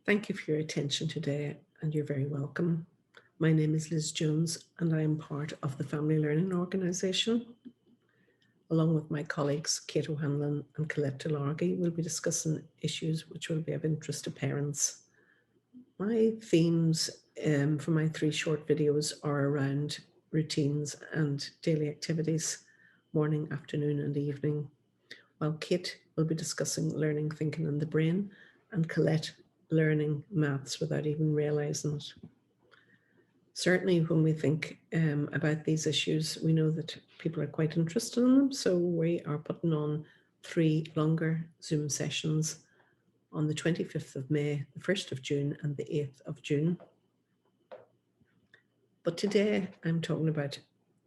Thank you for your attention today, and you're very welcome. My name is Liz Jones, and I am part of the Family Learning Organisation. Along with my colleagues Kate O'Hanlon and Colette Delargy, we'll be discussing issues which will be of interest to parents. My themes for my 3 short videos are around routines and daily activities, morning, afternoon and evening, while Kate will be discussing learning, thinking and the brain, and Colette learning maths without even realising it. Certainly when we think about these issues, we know that people are quite interested in them, so we are putting on 3 longer Zoom sessions on the 25th of May, the 1st of June and the 8th of June. But today I'm talking about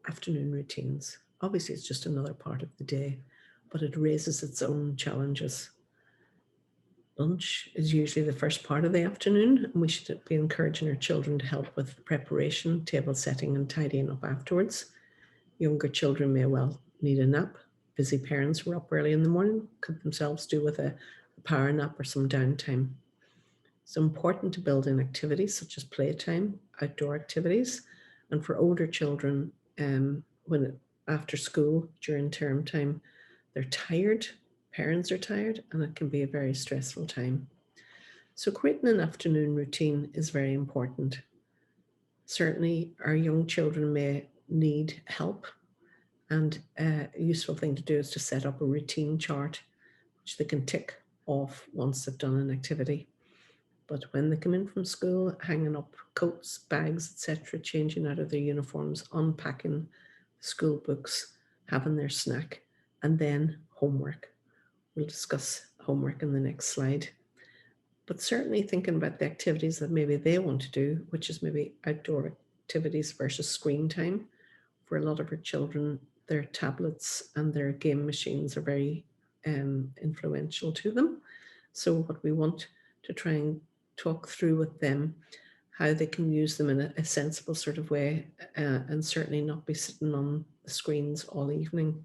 afternoon routines. Obviously it's just another part of the day, but it raises its own challenges. Lunch is usually the first part of the afternoon, and we should be encouraging our children to help with preparation, table setting and tidying up afterwards. Younger children may well need a nap. Busy parents who are up early in the morning could themselves do with a power nap or some downtime. It's important to build in activities such as playtime, outdoor activities, and for older children, after school, during term time, they're tired, parents are tired, and it can be a very stressful time. So creating an afternoon routine is very important. Certainly our young children may need help, and a useful thing to do is to set up a routine chart which they can tick off once they've done an activity. But when they come in from school, hanging up coats, bags, etc., changing out of their uniforms, unpacking school books, having their snack, and then homework. We'll discuss homework in the next slide. But certainly thinking about the activities that maybe they want to do, which is maybe outdoor activities versus screen time. For a lot of our children, their tablets and their game machines are very influential to them. So what we want to try and talk through with them, how they can use them in a sensible sort of way, and certainly not be sitting on the screens all evening.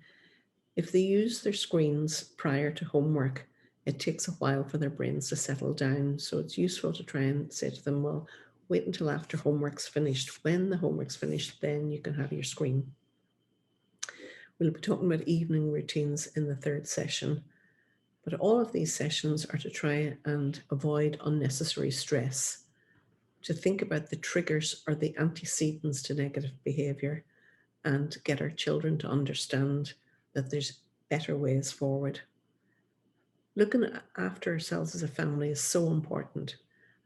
If they use their screens prior to homework, it takes a while for their brains to settle down. So it's useful to try and say to them, well, wait until after homework's finished. When the homework's finished, then you can have your screen. We'll be talking about evening routines in the 3rd session. But all of these sessions are to try and avoid unnecessary stress, to think about the triggers or the antecedents to negative behaviour, and get our children to understand that there's better ways forward. Looking after ourselves as a family is so important,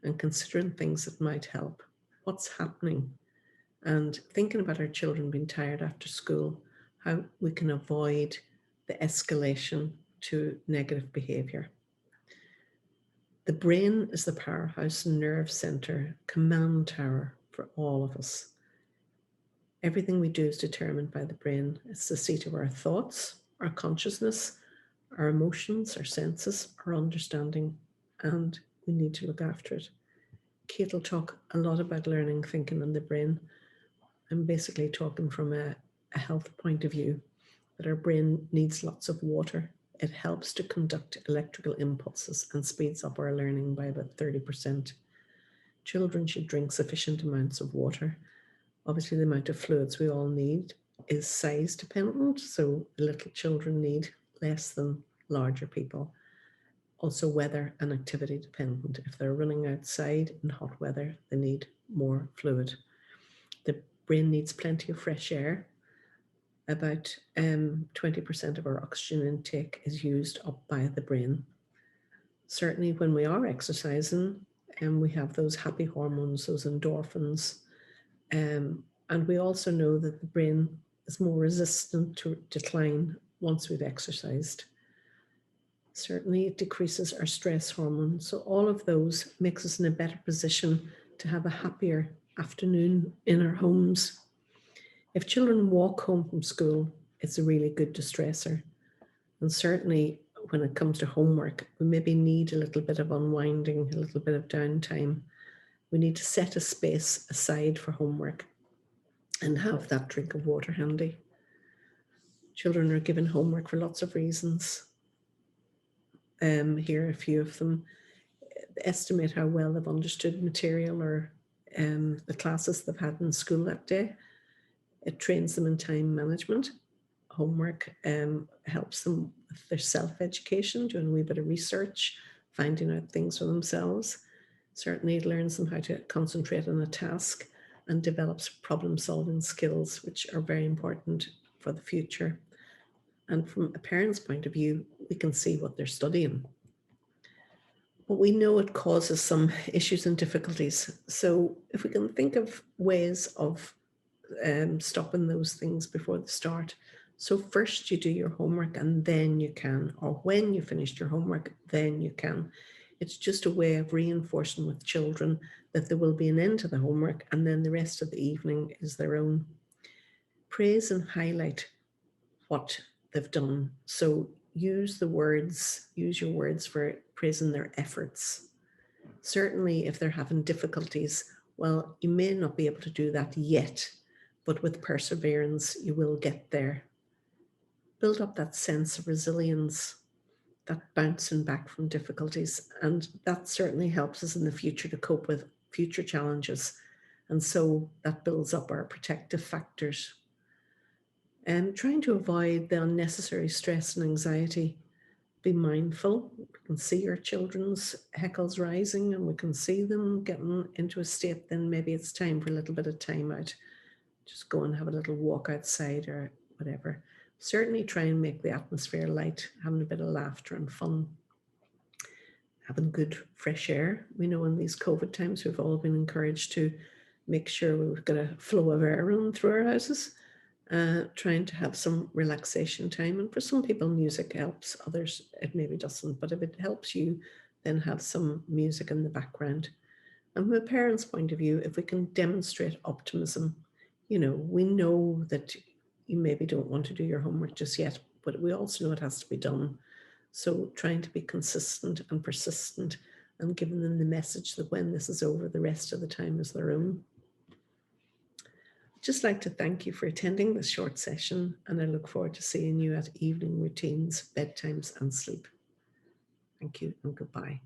and considering things that might help. What's happening? And thinking about our children being tired after school, how we can avoid the escalation to negative behaviour. The brain is the powerhouse, nerve centre, command tower for all of us. Everything we do is determined by the brain. It's the seat of our thoughts, our consciousness, our emotions, our senses, our understanding, and we need to look after it. Kate will talk a lot about learning, thinking, and the brain. I'm basically talking from a health point of view, that our brain needs lots of water. It helps to conduct electrical impulses and speeds up our learning by about 30%. Children should drink sufficient amounts of water. Obviously, the amount of fluids we all need is size dependent, so little children need less than larger people. Also weather and activity dependent. If they're running outside in hot weather, they need more fluid. The brain needs plenty of fresh air. About 20% of our oxygen intake is used up by the brain. Certainly when we are exercising, we have those happy hormones, those endorphins, and we also know that the brain is more resistant to decline once we've exercised. Certainly it decreases our stress hormone. So all of those makes us in a better position to have a happier afternoon in our homes. If children walk home from school, it's a really good distressor. And certainly when it comes to homework, we maybe need a little bit of unwinding, a little bit of downtime. We need to set a space aside for homework and have that drink of water handy. Children are given homework for lots of reasons. Here are a few of them. estimate how well they've understood material or the classes they've had in school that day. It trains them in time management. Homework helps them with their self-education, doing a wee bit of research, finding out things for themselves. Certainly it learns them how to concentrate on a task and develops problem-solving skills, which are very important for the future. And from a parent's point of view, we can see what they're studying. But we know it causes some issues and difficulties. So if we can think of ways of stopping those things before the start. So first you do your homework and then you can, or when you finished your homework, then you can. It's just a way of reinforcing with children that there will be an end to the homework and then the rest of the evening is their own. Praise and highlight what they've done. So use your words for praising their efforts. Certainly if they're having difficulties, well, you may not be able to do that yet, but with perseverance, you will get there. Build up that sense of resilience, that bouncing back from difficulties, and that certainly helps us in the future to cope with future challenges. And so that builds up our protective factors. And trying to avoid the unnecessary stress and anxiety. Be mindful. We can see our children's heckles rising and we can see them getting into a state, then maybe it's time for a little bit of time out. Just go and have a little walk outside or whatever. Certainly try and make the atmosphere light, having a bit of laughter and fun. Having good fresh air. We know in these COVID times, we've all been encouraged to make sure we've got a flow of air running through our houses. Trying to have some relaxation time. And for some people, music helps. Others, it maybe doesn't. But if it helps you, then have some music in the background. And from a parent's point of view, if we can demonstrate optimism, we know that you maybe don't want to do your homework just yet, but we also know it has to be done. So trying to be consistent and persistent and giving them the message that when this is over, the rest of the time is their own. I'd just like to thank you for attending this short session, and I look forward to seeing you at evening routines, bedtimes, and sleep. Thank you and goodbye.